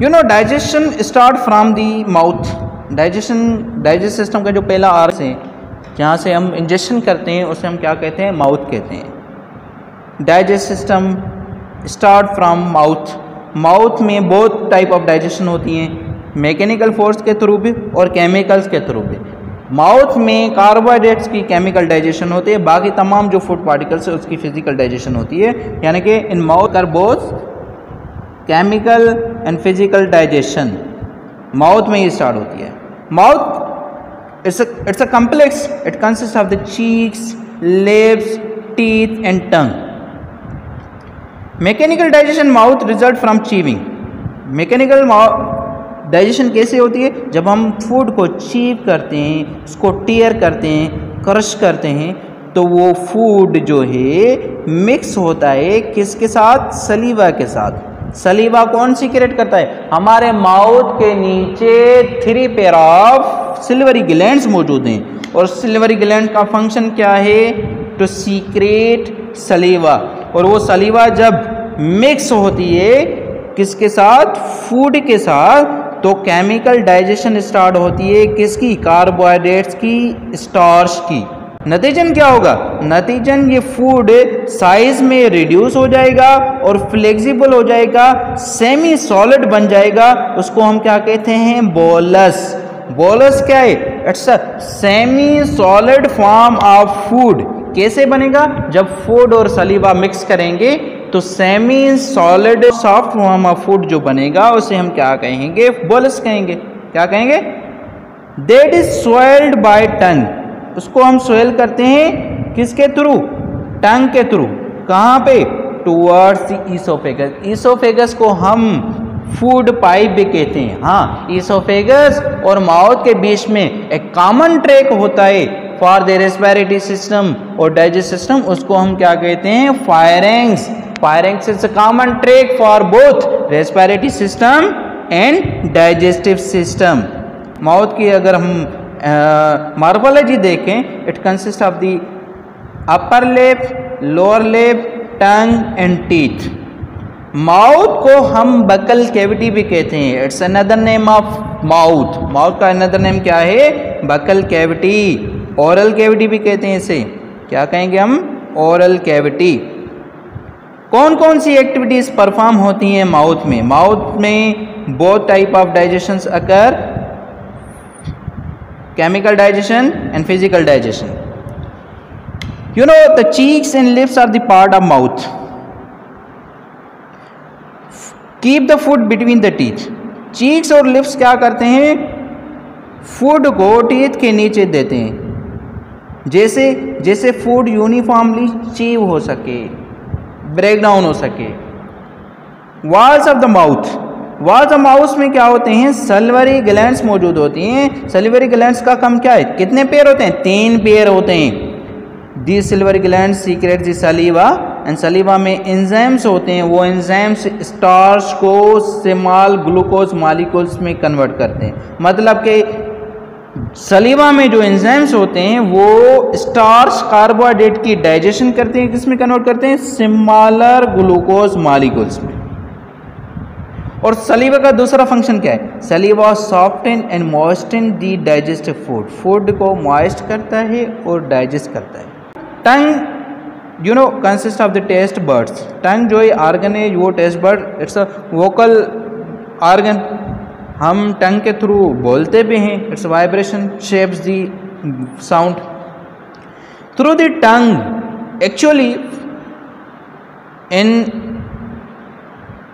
Digestion start from the mouth. Digest system का जो पहला आर्स है जहाँ से हम इंजेक्शन करते हैं उसे हम क्या कहते हैं? माउथ कहते हैं। Digest system start from mouth. Mouth में बहुत टाइप ऑफ डाइजेशन होती हैं, मैकेनिकल फोर्स के थ्रू भी और केमिकल्स के थ्रू भी। माउथ में कार्बोहाइड्रेट्स की केमिकल डाइजेशन होती है, बाकी तमाम जो फूड पार्टिकल्स है उसकी फिजिकल डाइजेशन होती है, यानी कि in mouth are both chemical and physical digestion mouth में ही स्टार्ट होती है। Mouth it's a complex, it consist of the cheeks, lips, teeth and tongue. Mechanical digestion mouth result from chewing. Mechanical digestion कैसे होती है? जब हम food को चीव करते हैं, उसको टीयर करते हैं, क्रश करते हैं, तो वो फूड जो है मिक्स होता है किसके साथ? सलीवा के साथ। सलीवा कौन सीक्रेट करता है? हमारे माउथ के नीचे 3 पेयर ऑफ सिल्वरी ग्लैंड्स मौजूद हैं, और सिल्वरी ग्लैंड का फंक्शन क्या है? To secrete saliva. और वो सलीवा जब मिक्स होती है किसके साथ? फूड के साथ, तो केमिकल डाइजेशन स्टार्ट होती है किसकी? कार्बोहाइड्रेट्स की, स्टार्च की। नतीजन क्या होगा? नतीजन ये फूड साइज में रिड्यूस हो जाएगा और फ्लेक्सिबल हो जाएगा, सेमी सॉलिड बन जाएगा। उसको हम क्या कहते हैं? बोलस। बोलस क्या है? It's a semi solid form of food. कैसे बनेगा? जब फूड और सलीवा मिक्स करेंगे तो semi solid soft form of food जो बनेगा उसे हम क्या कहेंगे? बोलस कहेंगे। क्या कहेंगे? दैट इज स्वेल्ड बाय टंग। उसको हम स्वेल करते हैं किसके थ्रू? टंग के थ्रू। कहाँ पे? Towards the oesophagus. ईसोफेगस को हम फूड पाइप भी कहते हैं। हाँ, ईसोफेगस और माउथ के बीच में एक कॉमन ट्रैक होता है फॉर द रेस्पिरेटरी सिस्टम और डाइजेस्ट सिस्टम, उसको हम क्या कहते हैं? Pharynx. Pharynx is a common track for both respiratory system and digestive system. Mouth की अगर हम मॉर्फोलॉजी देखें, it consist of the upper lip, lower lip, tongue and teeth. Mouth को हम बकल कैविटी भी कहते हैं। It's another name of mouth. Mouth का अनदर नेम क्या है? Buccal cavity. ओरल कैविटी भी कहते हैं इसे। क्या कहेंगे हम? Oral cavity. कौन कौन सी एक्टिविटीज परफॉर्म होती हैं माउथ में? माउथ में both type of digestions occur, chemical digestion and physical digestion. The cheeks and lips are the part of mouth. Keep the food between the teeth. Cheeks और lips क्या करते हैं? Food को teeth के नीचे देते हैं, जैसे फूड यूनिफॉर्मली चीव हो सके, ब्रेक डाउन हो सके। Walls of the mouth. Walls of mouth में क्या होते हैं? सल्वरी ग्लैंड्स मौजूद होती हैं। सल्वरी ग्लैंड्स का काम क्या है? कितने पेयर होते हैं? 3 पेयर होते हैं। The salivary gland secrete the saliva, and saliva में एंजाइम्स होते हैं। वो एंजाइम्स स्टार्च को स्मॉल ग्लूकोज मॉलिक्यूल्स में कन्वर्ट करते हैं। मतलब कि सलीवा में जो एंजाइम्स होते हैं वो स्टार्च कार्बोहाइड्रेट की डाइजेशन करते हैं, किस में कन्वर्ट करते हैं? स्मॉलर ग्लूकोज मॉलिक्यूल्स में। और सलीवा का दूसरा फंक्शन क्या है? Saliva soften and moisten the digestive food. Food को मॉइस्ट करता है और डाइजेस्ट करता है। Tongue consist of the taste buds. Tongue जो ऑर्गन है वो taste bud, it's a vocal organ. हम टंग के थ्रू बोलते भी हैं। It's vibration shapes the sound through the tongue. Actually in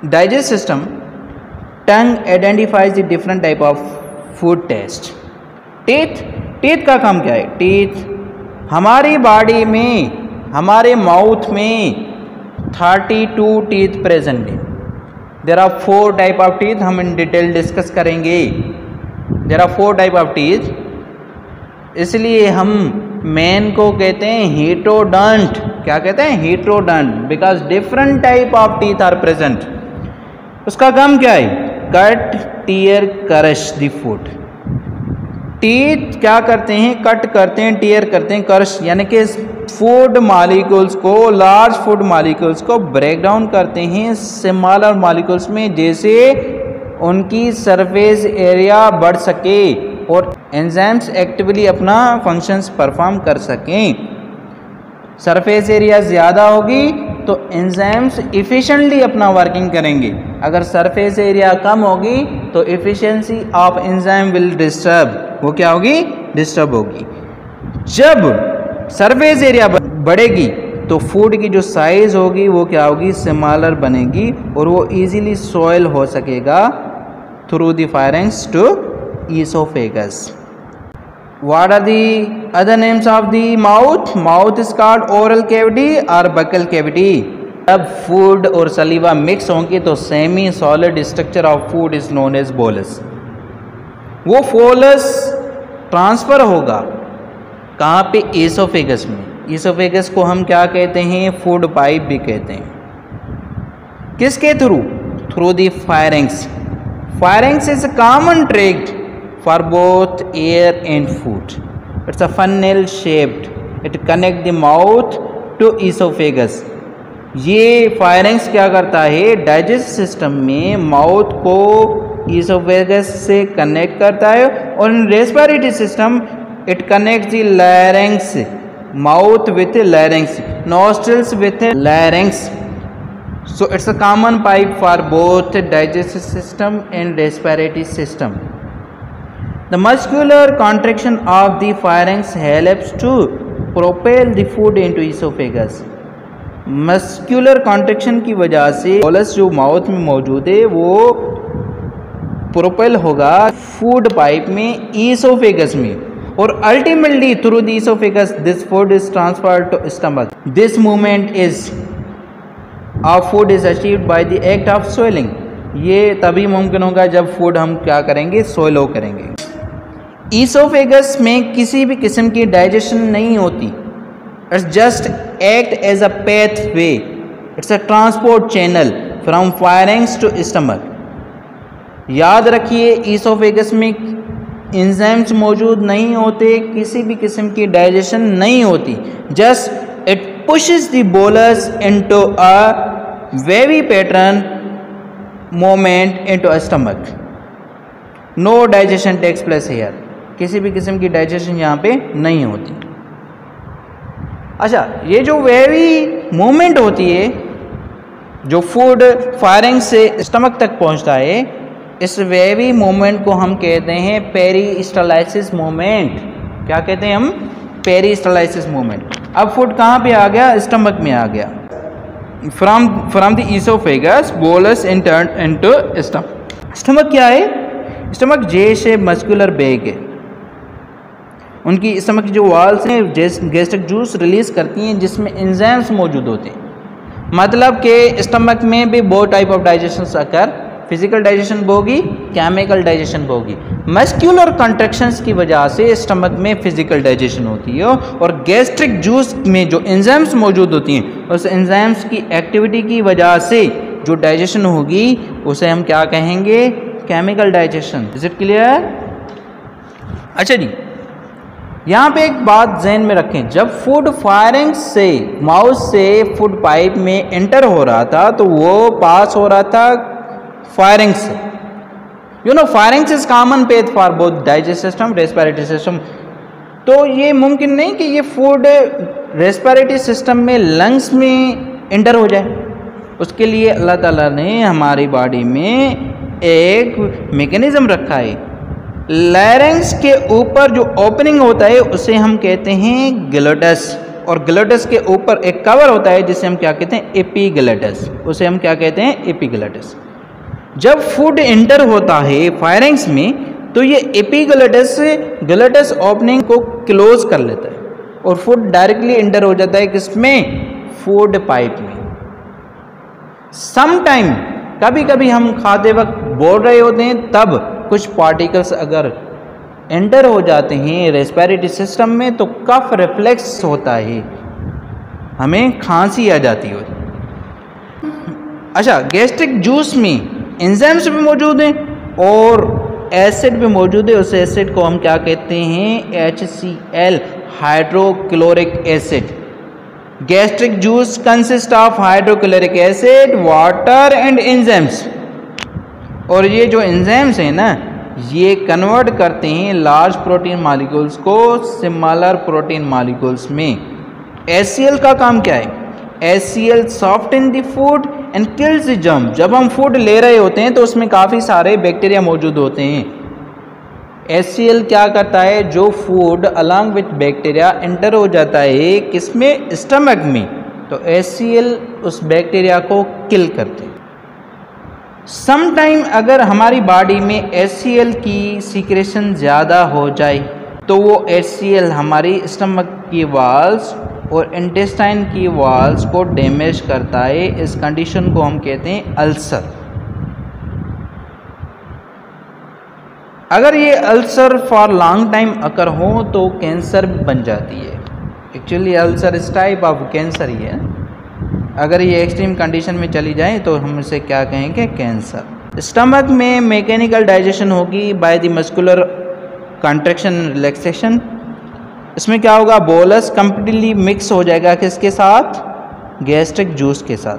digest system, tongue identifies the different type of food taste. Teeth का काम क्या है? टीथ हमारी बॉडी में, हमारे माउथ में 32 टीथ प्रेजेंट है। There are 4 type of teeth, हम इन डिटेल डिस्कस करेंगे। There are 4 type of teeth, इसलिए हम मैन को कहते हैं हेटेरोडोंट। क्या कहते हैं? Heterodont, because different type of teeth are present. उसका काम क्या है? Cut, tear, crush the food. Teeth क्या करते हैं? कट करते हैं, टीयर करते हैं, क्रश यानी कि फूड मॉलिक्यूल्स को, लार्ज फूड मॉलिक्यूल्स को ब्रेक डाउन करते हैं स्मॉलर मॉलिक्यूल्स में, जैसे उनकी सरफेस एरिया बढ़ सके और एंजाइम्स एक्टिवली अपना फंक्शंस परफॉर्म कर सकें। सरफेस एरिया ज़्यादा होगी तो एंजाइम्स इफ़िशेंटली अपना वर्किंग करेंगे। अगर सरफेस एरिया कम होगी तो efficiency of enzyme will disturb. वो क्या होगी? डिस्टर्ब होगी। जब सरफेस एरिया बढ़ेगी तो फूड की जो साइज़ होगी वो क्या होगी? स्मॉलर बनेगी और वो इजीली सॉयल हो सकेगा through the pharynx to oesophagus. What are the other names of the mouth? Mouth is called oral cavity or buccal cavity. जब फूड और सलीवा मिक्स होंगे तो semi solid structure of food is known as bolus. वो bolus transfer होगा कहाँ पे? Oesophagus में। Oesophagus को हम क्या कहते हैं? फूड पाइप भी कहते हैं। किसके through? Through the firings. Firings is common tract for both air and food. It's a funnel shaped. It connect the mouth to esophagus. ये फायरिंग्स क्या करता है? डाइजेस्ट सिस्टम में माउथ को ईसोफेगस से कनेक्ट करता है और in respiratory system it connects the larynx, mouth with larynx, nostrils with larynx. So it's a common pipe for both digestive system and respiratory system. The muscular contraction of the pharynx helps to propel the food into esophagus. Muscular contraction की वजह से bolus जो mouth में मौजूद है वो propel होगा food pipe में, ईसोफेगस में, और ultimately through the esophagus this food is transferred to stomach. This movement is of food is achieved by the act of soiling. ये तभी मुमकिन होगा जब फूड हम क्या करेंगे? सोइलो करेंगे. ईसोफेगस में किसी भी किस्म की डाइजेशन नहीं होती. It's just act as a pathway. It's a transport channel from pharynx to stomach. याद रखिए ईसोफेगस में एंजाइम्स मौजूद नहीं होते, किसी भी किस्म की डाइजेशन नहीं होती. Just it pushes the bolus into a wavy pattern moment into a stomach. No digestion takes place here. किसी भी किस्म की डाइजेशन यहाँ पे नहीं होती. अच्छा, ये जो वेवी मूवमेंट होती है, जो फूड फायरिंग से स्टमक तक पहुँचता है, इस वेवी मूवमेंट को हम कहते हैं पेरिस्टालाइसिस मूवमेंट. क्या कहते हैं हम? पेरिस्टालाइसिस मूवमेंट. अब फूड कहाँ पे आ गया? स्टमक में आ गया. From the oesophagus bolus entered into stomach. Stomach क्या है? स्टमक जे शेप मस्कुलर बैग है. उनकी स्टमक की जो वाल्स हैं गैस्ट्रिक जूस रिलीज करती हैं जिसमें एंजाइम्स मौजूद होते हैं. मतलब कि स्टमक में भी बहुत type of digestion occur. Physical digestion होगी, केमिकल डाइजेशन होगी. मस्कुलर कॉन्ट्रैक्शंस की वजह से स्टमक में फिजिकल डाइजेशन होती है और गैस्ट्रिक जूस में जो एंजाइम्स मौजूद होती हैं उस एंजाइम्स की एक्टिविटी की वजह से जो डाइजेशन होगी उसे हम क्या कहेंगे? Chemical digestion. Is it clear? अच्छा जी, यहाँ पे एक बात जहन में रखें. जब फूड फायरिंग से माउथ से फूड पाइप में एंटर हो रहा था तो वो पास हो रहा था फायरिंग से. You know firing is common faith for both digest system, respiratory system. तो ये मुमकिन नहीं कि ये फूड रेस्पिरेटरी सिस्टम में, लंग्स में एंटर हो जाए. उसके लिए अल्लाह ताला ने हमारी बॉडी में एक मैकेनिज्म रखा है. लैरिंग्स के ऊपर जो ओपनिंग होता है उसे हम कहते हैं ग्लोटस, और ग्लोटस के ऊपर एक कवर होता है जिसे हम क्या कहते हैं? एपिग्लोटस. उसे हम क्या कहते हैं? एपिग्लोटस. जब फूड एंटर होता है फायरिंग्स में तो ये एपिग्लोटस ग्लोटस ओपनिंग को क्लोज कर लेता है और फूड डायरेक्टली एंटर हो जाता है किसमें? फूड पाइप में. समटाइम कभी कभी हम खाते वक्त बोल रहे होते हैं तब कुछ पार्टिकल्स अगर एंटर हो जाते हैं रेस्पिरेटरी सिस्टम में तो कफ रिफ्लेक्स होता है, हमें खांसी आ जाती है. अच्छा, गैस्ट्रिक जूस में एंजाइम्स भी मौजूद हैं और एसिड भी मौजूद है. उस एसिड को हम क्या कहते हैं? HCl, hydrochloric acid. Gastric juice consist of hydrochloric acid, water and enzymes. और ये जो एंजाइम्स हैं ना, ये कन्वर्ट करते हैं लार्ज प्रोटीन मॉलिक्यूल्स को स्मॉलर प्रोटीन मॉलिक्यूल्स में। HCl का काम क्या है? HCl soften the food and kills the germ. जब हम फूड ले रहे होते हैं तो उसमें काफ़ी सारे बैक्टीरिया मौजूद होते हैं। HCl क्या करता है? जो food along with bacteria enter हो जाता है किसमें? स्टमक में, तो HCl उस बैक्टीरिया को किल करते हैं। समटाइम अगर हमारी बॉडी में HCl की सीक्रेशन ज़्यादा हो जाए तो वो HCl हमारी स्टमक की वॉल्स और इंटेस्टाइन की वॉल्स को डैमेज करता है। इस कंडीशन को हम कहते हैं अल्सर। अगर ये अल्सर फॉर लॉन्ग टाइम अकर हो तो कैंसर भी बन जाती है। एक्चुअली अल्सर इस टाइप ऑफ कैंसर ही है। अगर ये एक्सट्रीम कंडीशन में चली जाए तो हम इसे क्या कहेंगे? कैंसर। स्टमक में मैकेनिकल डाइजेशन होगी by the muscular contraction relaxation. इसमें क्या होगा? बोलस कंप्लीटली मिक्स हो जाएगा किसके साथ? गैस्ट्रिक जूस के साथ।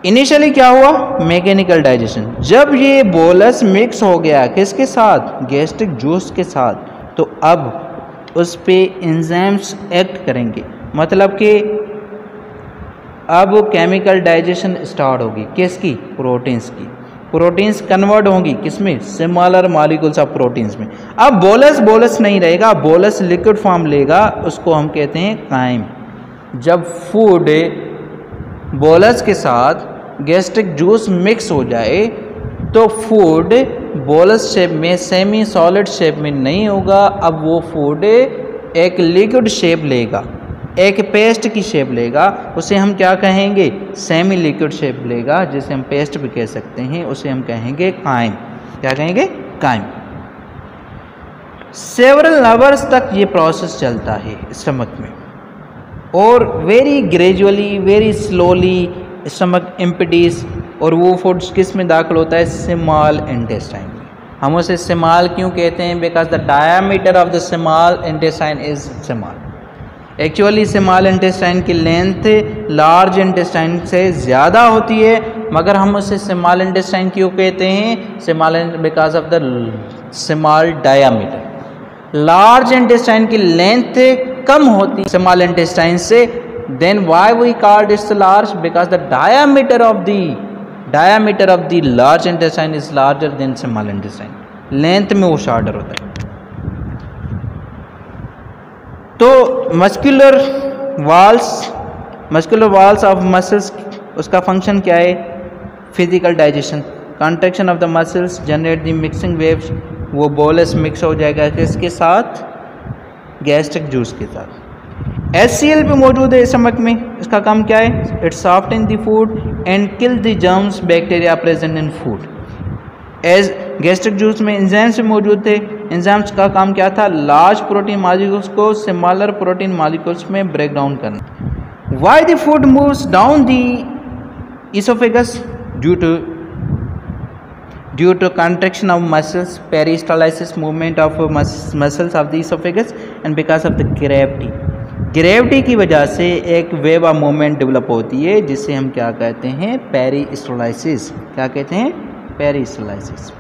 इनिशियली क्या हुआ? Mechanical digestion. जब ये बोलस मिक्स हो गया किसके साथ? गैस्ट्रिक जूस के साथ, तो अब उस पे एंजाइम्स एक्ट करेंगे। मतलब कि अब केमिकल डाइजेशन स्टार्ट होगी किसकी? प्रोटीन्स की। प्रोटीन्स कन्वर्ट होंगी किसमें? स्मॉलर मॉलिक्यूल्स ऑफ प्रोटीन्स में। अब बोलस नहीं रहेगा, बोलस लिक्विड फॉर्म लेगा, उसको हम कहते हैं काइम। जब फूड बोलस के साथ गैस्ट्रिक जूस मिक्स हो जाए तो फूड बोलस शेप में, सेमी सॉलिड शेप में नहीं होगा। अब वो फूड एक लिक्विड शेप लेगा, एक पेस्ट की शेप लेगा। उसे हम क्या कहेंगे? सेमी लिक्विड शेप लेगा, जिसे हम पेस्ट भी कह सकते हैं। उसे हम कहेंगे काइम। क्या कहेंगे? काइम। सेवरल आवर्स तक ये प्रोसेस चलता है स्टमक में, और very gradually, very slowly stomach empties, और वो फूड्स किस में दाखिल होता है? स्मॉल इंटेस्टाइन में। हम उसे स्मॉल क्यों कहते हैं? Because the diameter of the small intestine is small. Actually small intestine की लेंथ लार्ज इंटेस्टाइन से ज़्यादा होती है, मगर हम उसे स्मॉल इंटेस्टाइन क्यों कहते हैं? Small because of the small diameter. Large intestine की लेंथ कम होती है स्मॉल इंटेस्टाइन से, then why we called it large? Because the diameter of the large intestine is larger than small intestine. Length में वो shorter होता है। तो muscular walls of muscles, उसका फंक्शन क्या है? Physical digestion. Contraction of the muscles generate the mixing waves. वो bolus mix हो जाएगा किसके साथ? गैस्ट्रिक जूस के साथ। HCl भी मौजूद है स्टमक में। इसका काम क्या है? It soften the food and kill the germs bacteria present in food. As gastric juice में एंजाइम्स भी मौजूद थे। एंजाइम्स का काम क्या था? लार्ज प्रोटीन मॉलिक्यूल्स को स्मॉलर प्रोटीन मॉलिक्यूल्स में ब्रेक डाउन करना। Why the food moves down the oesophagus? Due to contraction of muscles, peristalsis movement of muscles of the esophagus, and because of the gravity की वजह से एक wave of movement develop होती है, जिसे हम क्या कहते हैं? पेरिस्टालाइसिस। क्या कहते हैं? पेरिस्टालाइसिस।